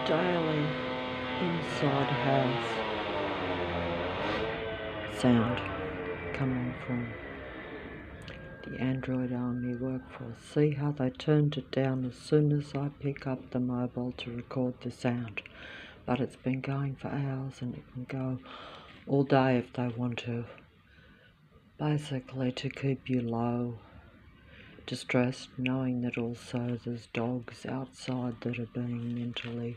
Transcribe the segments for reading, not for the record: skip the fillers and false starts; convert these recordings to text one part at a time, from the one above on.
daily inside house sound coming from the Android Army workforce. See how they turned it down as soon as I pick up the mobile to record the sound. But it's been going for hours, and it can go all day if they want to. Basically to keep you low, distressed, knowing that also there's dogs outside that are being mentally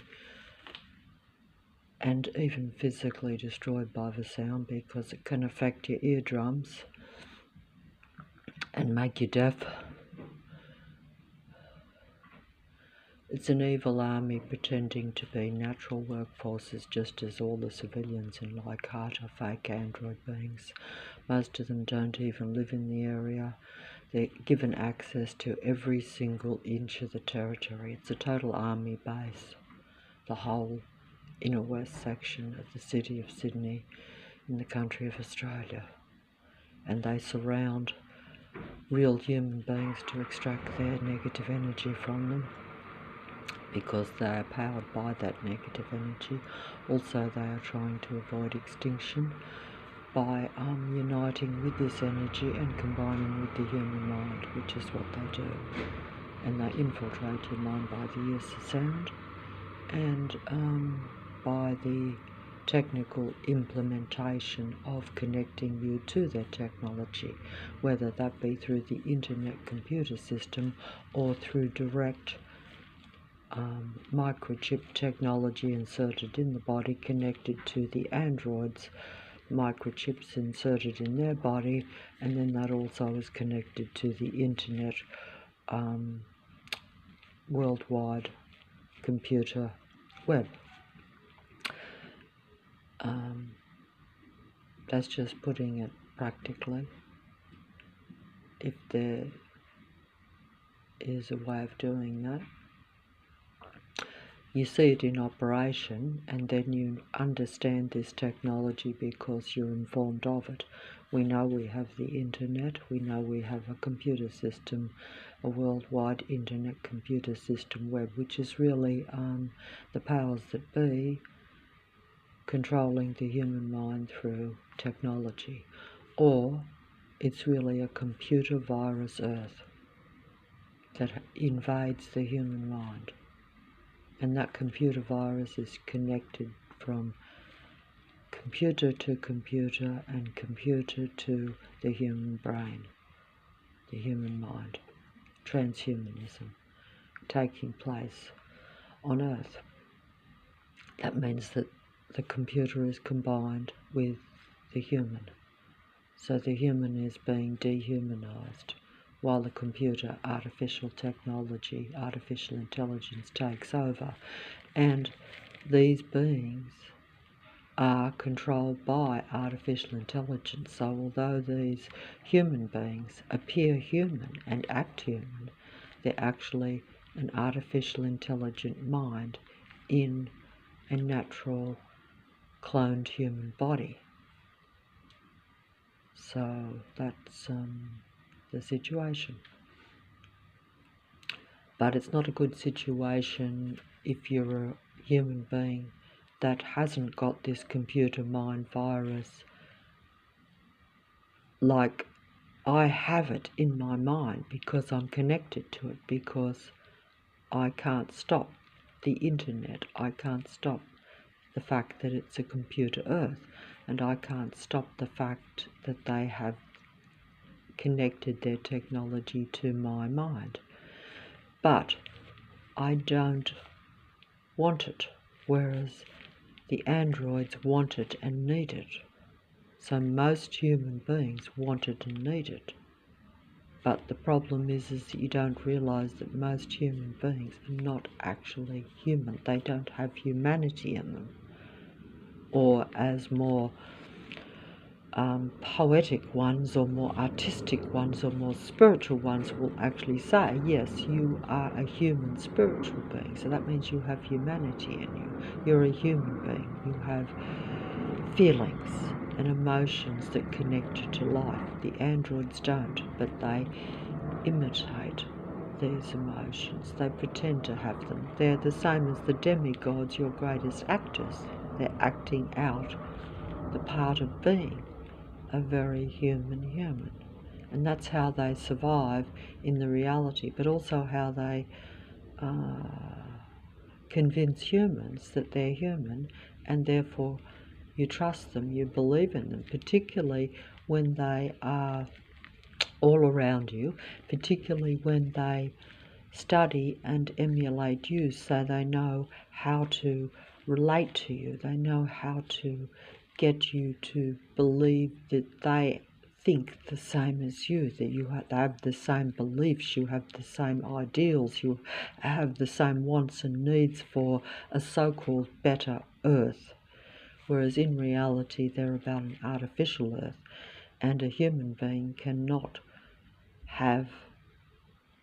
and even physically destroyed by the sound, because it can affect your eardrums and make you deaf. It's an evil army pretending to be natural workforces, just as all the civilians in Leichhardt are fake android beings. Most of them don't even live in the area. They're given access to every single inch of the territory. It's a total army base, the whole inner west section of the city of Sydney in the country of Australia. And they surround real human beings to extract their negative energy from them, because they are powered by that negative energy. Also, they are trying to avoid extinction by uniting with this energy and combining with the human mind, which is what they do. And they infiltrate your mind by the use of sound and by the technical implementation of connecting you to their technology, whether that be through the internet computer system or through direct microchip technology inserted in the body, connected to the androids, microchips inserted in their body, and then that also is connected to the internet worldwide computer web. That's just putting it practically. If there is a way of doing that, you see it in operation, and then you understand this technology because you're informed of it. We know we have the internet, we know we have a computer system, a worldwide internet computer system web, which is really the powers that be controlling the human mind through technology. Or it's really a computer virus Earth that invades the human mind. And that computer virus is connected from computer to computer and computer to the human brain, the human mind, transhumanism taking place on Earth. That means that the computer is combined with the human. So the human is being dehumanized, while the computer, artificial technology, artificial intelligence takes over. And these beings are controlled by artificial intelligence. So although these human beings appear human and act human, they're actually an artificial intelligent mind in a natural cloned human body. So that's the situation. But it's not a good situation if you're a human being that hasn't got this computer mind virus like I have it in my mind, because I'm connected to it, because I can't stop the internet, I can't stop the fact that it's a computer Earth, and I can't stop the fact that they have connected their technology to my mind. But I don't want it, whereas the androids want it and need it. So most human beings want it and need it. But the problem is that you don't realise that most human beings are not actually human. They don't have humanity in them. Or as more poetic ones or more artistic ones or more spiritual ones will actually say, yes, you are a human spiritual being. So that means you have humanity in you. You're a human being. You have feelings and emotions that connect you to life. The androids don't, but they imitate these emotions. They pretend to have them. They're the same as the demigods, your greatest actors. They're acting out the part of being a very human. And that's how they survive in the reality, but also how they convince humans that they're human, and therefore you trust them, you believe in them, particularly when they are all around you, particularly when they study and emulate you, so they know how to relate to you, they know how to get you to believe that they think the same as you, that they have the same beliefs, you have the same ideals, you have the same wants and needs for a so-called better earth, whereas in reality they're about an artificial earth, and a human being cannot have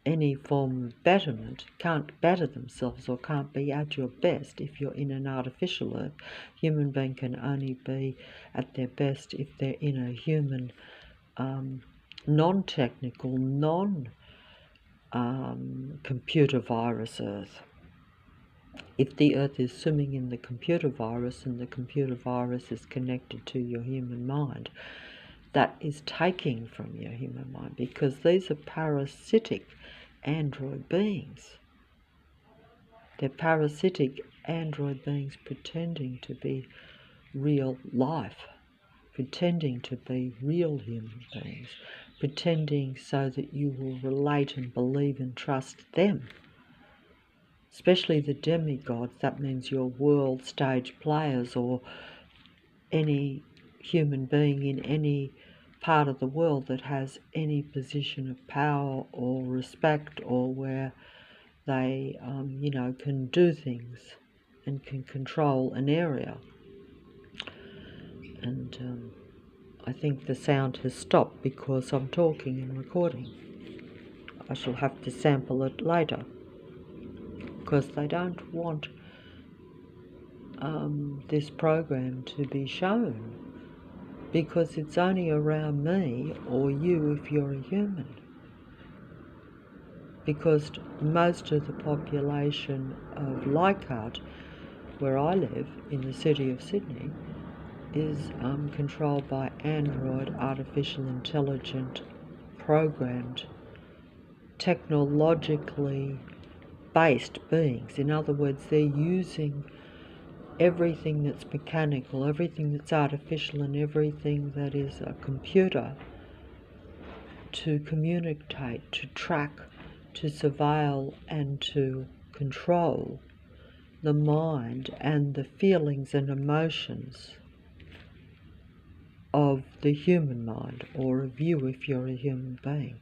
any form of betterment, can't better themselves or can't be at your best if you're in an artificial earth. Human being can only be at their best if they're in a human, non-technical, non-computer virus earth. If the earth is swimming in the computer virus and the computer virus is connected to your human mind, that is taking from your human mind, because these are parasitic android beings. They're parasitic android beings pretending to be real life, pretending to be real human beings, pretending so that you will relate and believe and trust them. Especially the demigods, that means your world stage players or any human being in any part of the world that has any position of power or respect, or where they, can do things and can control an area. And I think the sound has stopped because I'm talking and recording. I shall have to sample it later, because they don't want this program to be shown, because it's only around me or you if you're a human. Because most of the population of Leichhardt, where I live, in the city of Sydney, is controlled by android, artificial intelligent, programmed, technologically based beings. In other words, they're using everything that's mechanical, everything that's artificial, and everything that is a computer to communicate, to track, to surveil and to control the mind and the feelings and emotions of the human mind, or of you if you're a human being.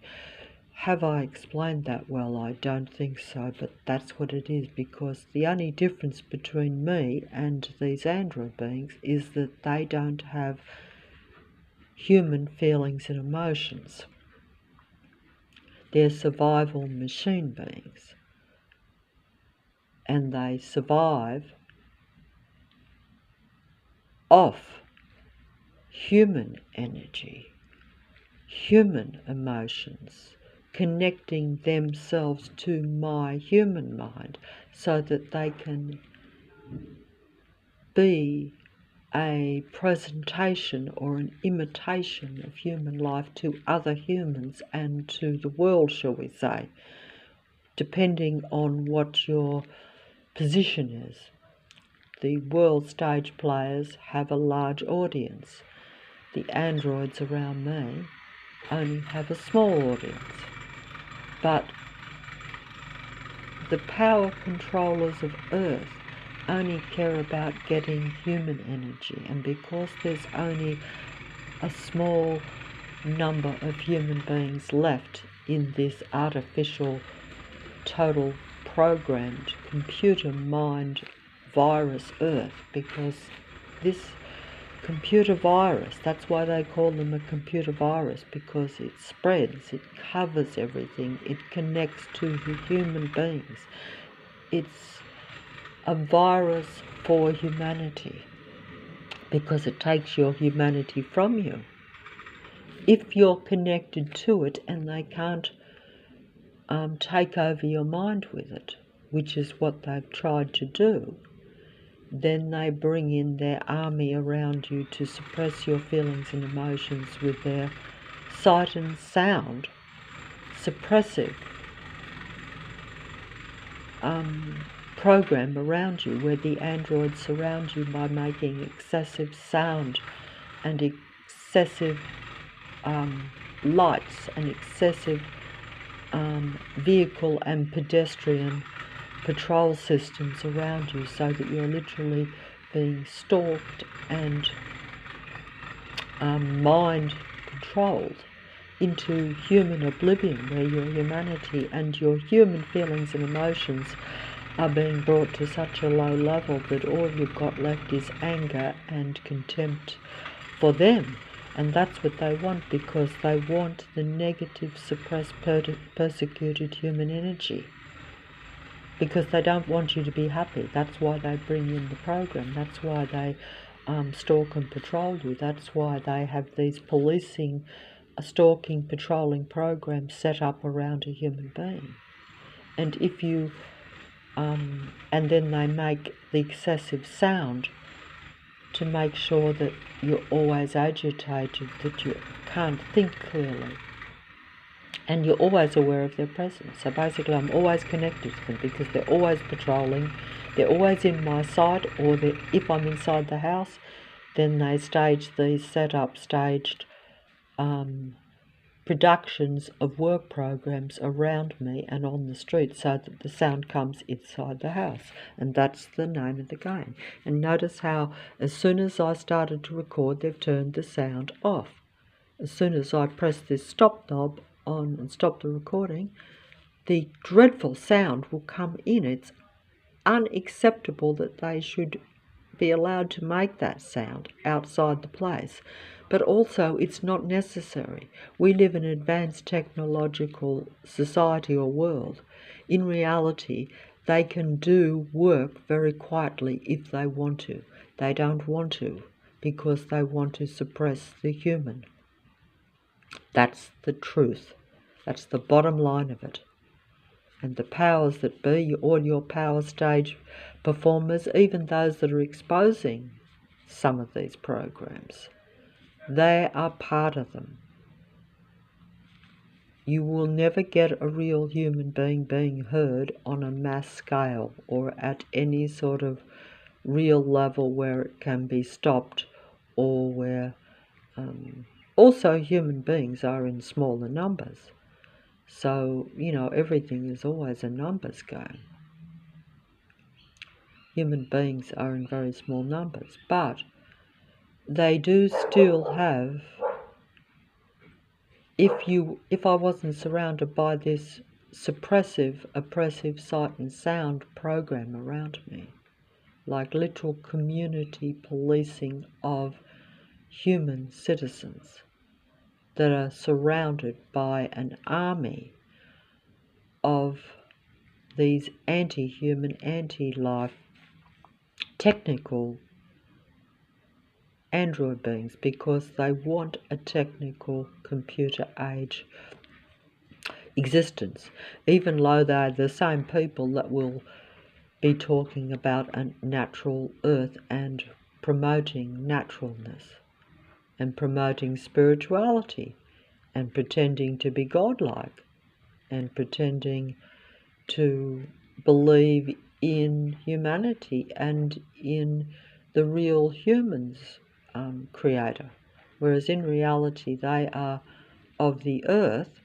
Have I explained that well? I don't think so, but that's what it is, because the only difference between me and these android beings is that they don't have human feelings and emotions. They're survival machine beings, and they survive off human energy, human emotions, connecting themselves to my human mind so that they can be a presentation or an imitation of human life to other humans and to the world, shall we say, depending on what your position is. The world stage players have a large audience. The androids around me only have a small audience. But the power controllers of Earth only care about getting human energy, and because there's only a small number of human beings left in this artificial, total programmed computer mind virus Earth, because this computer virus, that's why they call them a computer virus, because it spreads, it covers everything, it connects to the human beings. It's a virus for humanity, because it takes your humanity from you. If you're connected to it and they can't take over your mind with it, which is what they've tried to do, then they bring in their army around you to suppress your feelings and emotions with their sight and sound suppressive program around you, where the androids surround you by making excessive sound and excessive lights and excessive vehicle and pedestrian patrol systems around you, so that you're literally being stalked and mind controlled into human oblivion, where your humanity and your human feelings and emotions are being brought to such a low level that all you've got left is anger and contempt for them. And that's what they want, because they want the negative, suppressed, persecuted human energy. Because they don't want you to be happy. That's why they bring in the program. That's why they stalk and patrol you. That's why they have these policing, stalking, patrolling programs set up around a human being. And if you, and then they make the excessive sound to make sure that you're always agitated, that you can't think clearly, and you're always aware of their presence. So basically I'm always connected to them, because they're always patrolling, they're always in my sight, or if I'm inside the house, then they stage these staged productions of work programs around me and on the street, so that the sound comes inside the house. And that's the name of the game. And notice how as soon as I started to record, they've turned the sound off. As soon as I press this stop knob on and stop the recording, the dreadful sound will come in. It's unacceptable that they should be allowed to make that sound outside the place. But also, it's not necessary. We live in an advanced technological society or world. In reality, they can do work very quietly if they want to. They don't want to, because they want to suppress the human. That's the truth. That's the bottom line of it. And the powers that be, all your power stage performers, even those that are exposing some of these programs, they are part of them. You will never get a real human being heard on a mass scale, or at any sort of real level where it can be stopped, or where also human beings are in smaller numbers. So, everything is always a numbers game. Human beings are in very small numbers, but they do still have, if I wasn't surrounded by this suppressive, oppressive sight and sound program around me, like literal community policing of human citizens that are surrounded by an army of these anti-human, anti-life, technical android beings, because they want a technical computer age existence, even though they're the same people that will be talking about a natural earth and promoting naturalness and promoting spirituality and pretending to be godlike and pretending to believe in humanity and in the real humans creator, whereas in reality they are of the earth,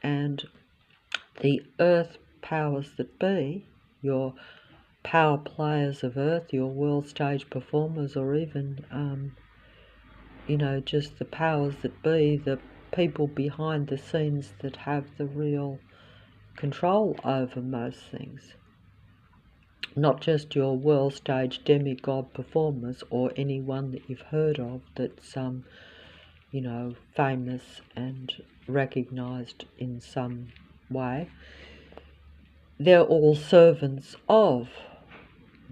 and the earth powers that be, your power players of earth, your world stage performers, or even just the powers that be, the people behind the scenes that have the real control over most things. Not just your world stage demigod performers, or anyone that you've heard of that's famous and recognised in some way. They're all servants of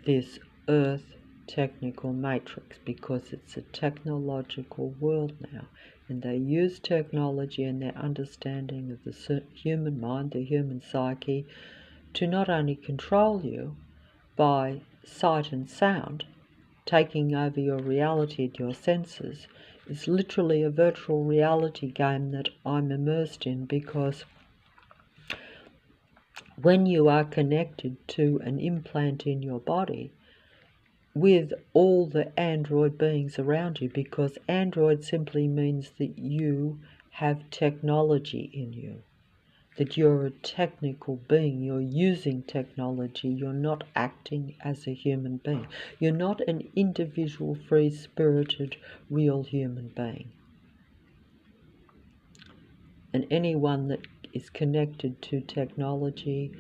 this earth technical matrix, because it's a technological world now. And they use technology and their understanding of the human mind, the human psyche, to not only control you by sight and sound, taking over your reality and your senses. It's literally a virtual reality game that I'm immersed in, because when you are connected to an implant in your body with all the android beings around you, because android simply means that you have technology in you, that you're a technical being, you're using technology, you're not acting as a human being. You're not an individual, free-spirited, real human being. And anyone that is connected to technology,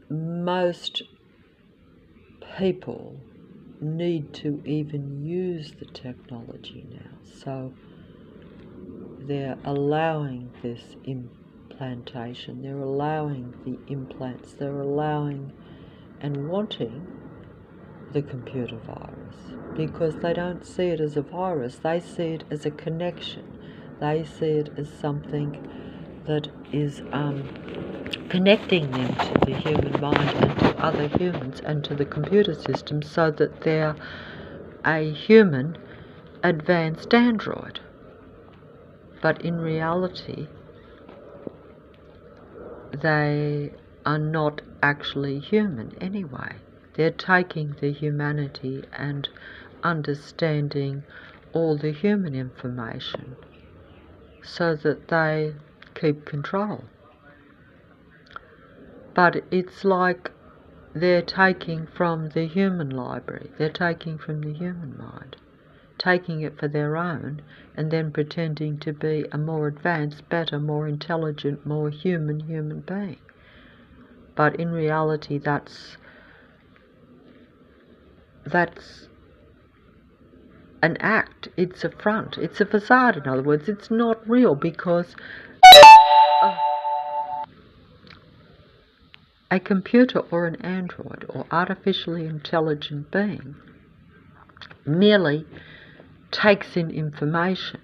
most people need to even use the technology now. So they're allowing this implantation, they're allowing the implants, they're allowing and wanting the computer virus, because they don't see it as a virus, they see it as a connection. They see it as something that is connecting them to the human mind and to other humans and to the computer system, so that they're a human advanced android. But in reality, they are not actually human anyway. They're taking the humanity and understanding all the human information so that they keep control. But it's like they're taking from the human library, they're taking from the human mind, taking it for their own, and then pretending to be a more advanced, better, more intelligent, more human being. But in reality, that's an act, it's a front, it's a facade. In other words, it's not real, because a computer or an android or artificially intelligent being merely takes in information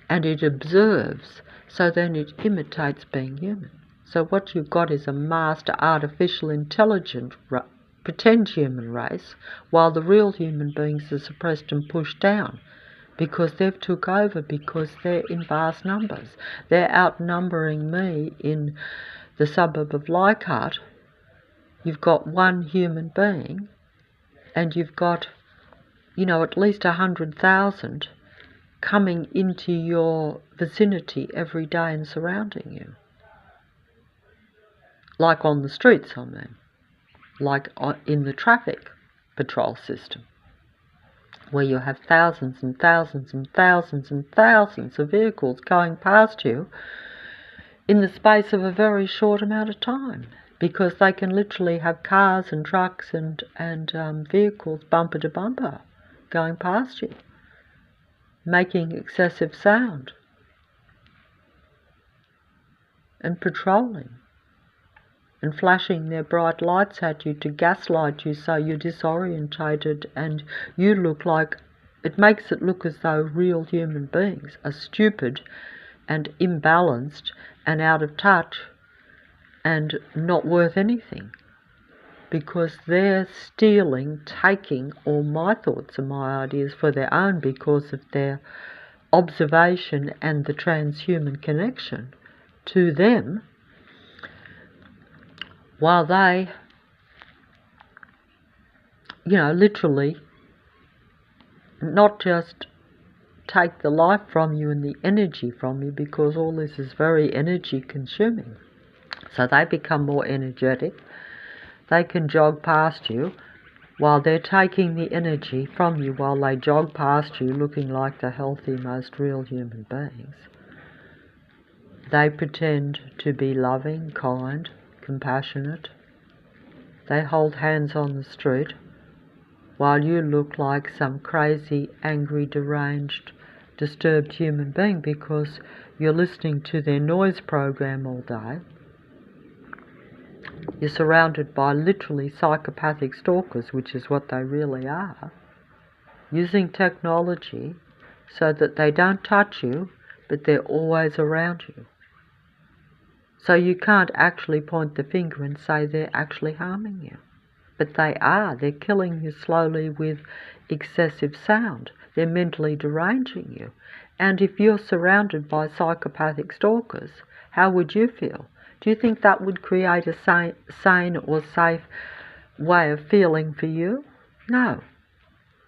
and it observes, so then it imitates being human. So what you've got is a master artificial intelligent pretend human race, while the real human beings are suppressed and pushed down, because they've took over, because they're in vast numbers. They're outnumbering me in the suburb of Leichhardt. You've got one human being, and you've got, at least 100,000 coming into your vicinity every day and surrounding you. Like on the streets, I mean. Like in the traffic patrol system, where you have thousands and thousands and thousands and thousands of vehicles going past you in the space of a very short amount of time, because they can literally have cars and trucks and vehicles bumper to bumper going past you, making excessive sound and patrolling and flashing their bright lights at you to gaslight you, so you're disorientated and you look like, it makes it look as though real human beings are stupid and imbalanced and out of touch and not worth anything, because they're stealing, taking all my thoughts and my ideas for their own, because of their observation and the transhuman connection to them, while they, literally not just take the life from you and the energy from you, because all this is very energy consuming. So they become more energetic. They can jog past you while they're taking the energy from you, while they jog past you looking like the healthy, most real human beings. They pretend to be loving, kind, compassionate. They hold hands on the street while you look like some crazy, angry, deranged, disturbed human being, because you're listening to their noise program all day. You're surrounded by literally psychopathic stalkers, which is what they really are, using technology so that they don't touch you, but they're always around you. So you can't actually point the finger and say they're actually harming you. But they are. They're killing you slowly with excessive sound. They're mentally deranging you. And if you're surrounded by psychopathic stalkers, how would you feel? Do you think that would create a sane or safe way of feeling for you? No.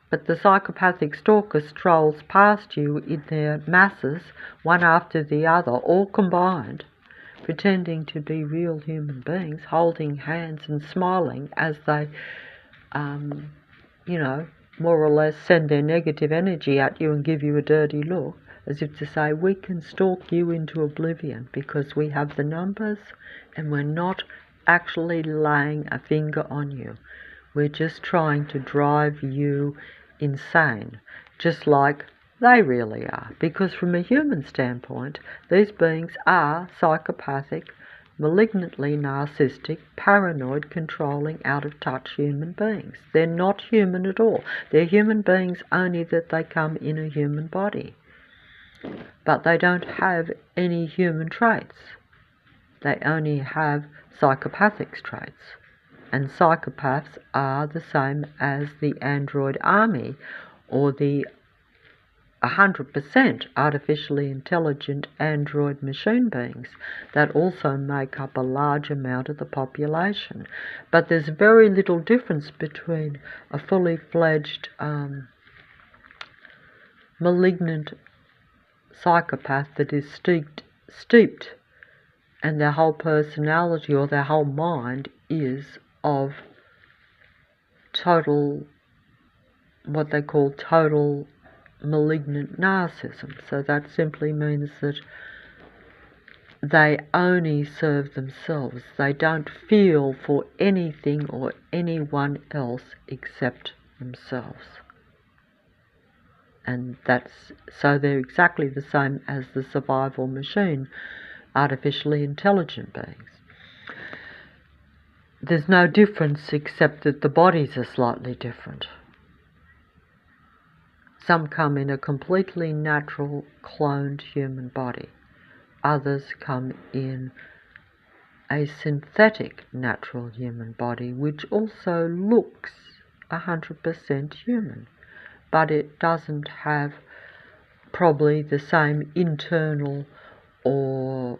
But the psychopathic stalker strolls past you in their masses, one after the other, all combined, pretending to be real human beings, holding hands and smiling as they, more or less send their negative energy at you and give you a dirty look, as if to say, we can stalk you into oblivion because we have the numbers and we're not actually laying a finger on you. We're just trying to drive you insane, just like they really are. Because from a human standpoint, these beings are psychopathic, malignantly narcissistic, paranoid, controlling, out-of-touch human beings. They're not human at all. They're human beings only that they come in a human body. But they don't have any human traits. They only have psychopathic traits. And psychopaths are the same as the android army, or the 100% artificially intelligent android machine beings that also make up a large amount of the population. But there's very little difference between a fully fledged malignant psychopath that is steeped and their whole personality or their whole mind is of total, what they call total malignant narcissism. So that simply means that they only serve themselves. They don't feel for anything or anyone else except themselves. And so they're exactly the same as the survival machine, artificially intelligent beings. There's no difference except that the bodies are slightly different. Some come in a completely natural, cloned human body. Others come in a synthetic natural human body, which also looks 100% human, but it doesn't have probably the same internal, or,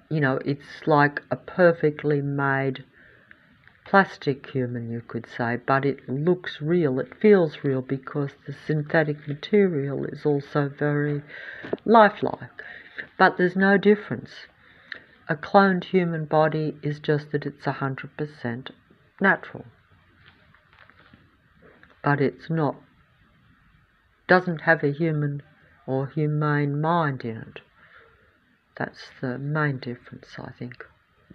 it's like a perfectly made plastic human, you could say, but it looks real, it feels real, because the synthetic material is also very lifelike. But there's no difference. A cloned human body is just that it's 100% natural. But it's not, doesn't have a human or humane mind in it. That's the main difference, I think.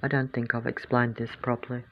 I don't think I've explained this properly.